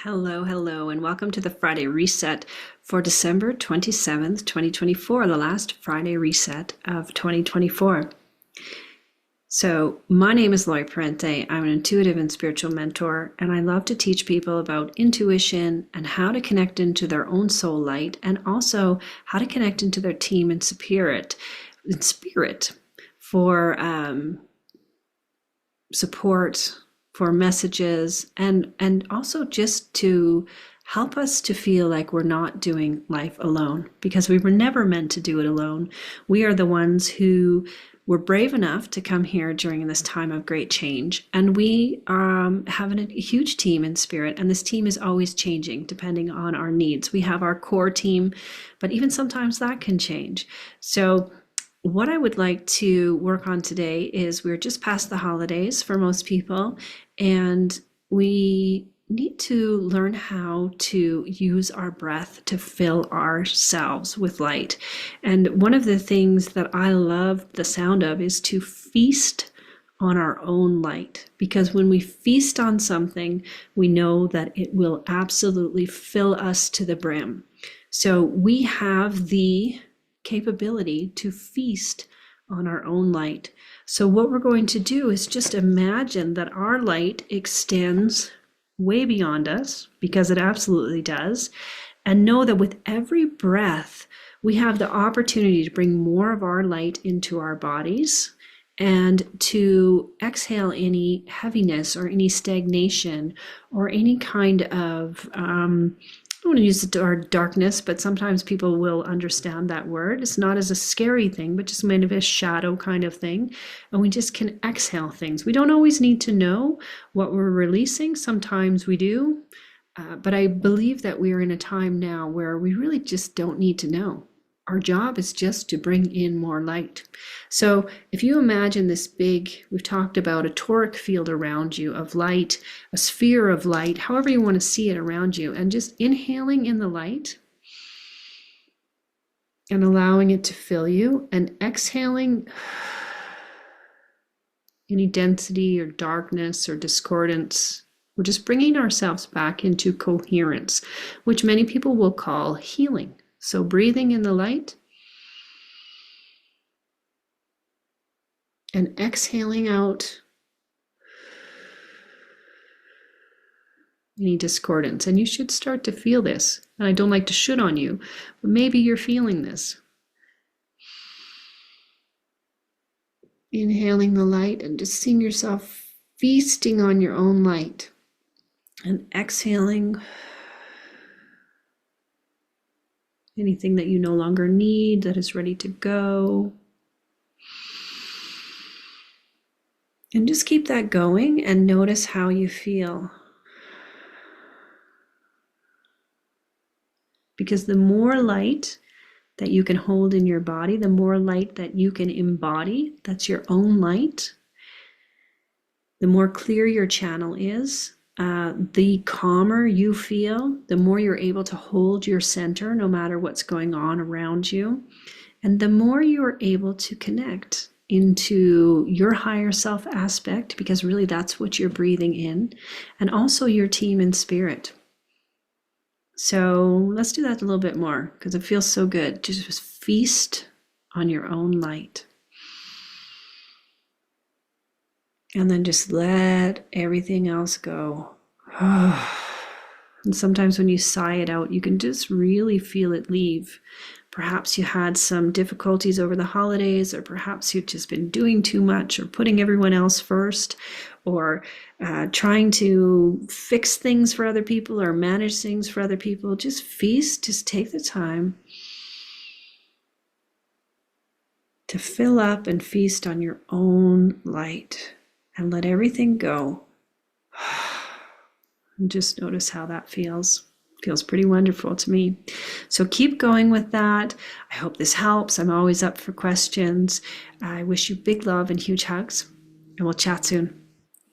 Hello, and welcome to the Friday Reset for December 27th, 2024, the last Friday Reset of 2024. So my name is Lori Parente. I'm an intuitive and spiritual mentor, and I love to teach people about intuition and how to connect into their own soul light, and also how to connect into their team and spirit for support, for messages, and also just to help us to feel like we're not doing life alone, because we were never meant to do it alone. We are the ones who were brave enough to come here during this time of great change, and we have a huge team in spirit, and this team is always changing depending on our needs. We have our core team, but even sometimes that can change. So what I would like to work on today is, we're just past the holidays for most people, and we need to learn how to use our breath to fill ourselves with light. And one of the things that I love the sound of is to feast on our own light, because when we feast on something, we know that it will absolutely fill us to the brim. So we have the capability to feast on our own light. So what we're going to do is just imagine that our light extends way beyond us, because it absolutely does, and know that with every breath we have the opportunity to bring more of our light into our bodies, and to exhale any heaviness or any stagnation or any kind of I don't want to use the word darkness, but sometimes people will understand that word. It's not as a scary thing, but just kind of a shadow kind of thing. And we just can exhale things. We don't always need to know what we're releasing. Sometimes we do. But I believe that we're in a time now where we really just don't need to know. Our job is just to bring in more light. So if you imagine this big, we've talked about a toric field around you of light, a sphere of light, however you want to see it around you, and just inhaling in the light and allowing it to fill you, and exhaling any density or darkness or discordance. We're just bringing ourselves back into coherence, which many people will call healing. So breathing in the light and exhaling out any discordance. And you should start to feel this. And I don't like to should on you, but maybe you're feeling this. Inhaling the light and just seeing yourself feasting on your own light, and exhaling anything that you no longer need, that is ready to go. And just keep that going and notice how you feel. Because the more light that you can hold in your body, the more light that you can embody, that's your own light, the more clear your channel is. The calmer you feel, the more you're able to hold your center no matter what's going on around you, and the more you're able to connect into your higher self aspect, because really that's what you're breathing in, and also your team in spirit. So let's do that a little bit more, because it feels so good. Just feast on your own light. And then just let everything else go. And sometimes when you sigh it out, you can just really feel it leave. Perhaps you had some difficulties over the holidays, or perhaps you've just been doing too much, or putting everyone else first, or trying to fix things for other people or manage things for other people. Just feast, just take the time to fill up and feast on your own light. And let everything go. And just notice how that feels. Feels pretty wonderful to me. So keep going with that. I hope this helps. I'm always up for questions. I wish you big love and huge hugs, and we'll chat soon.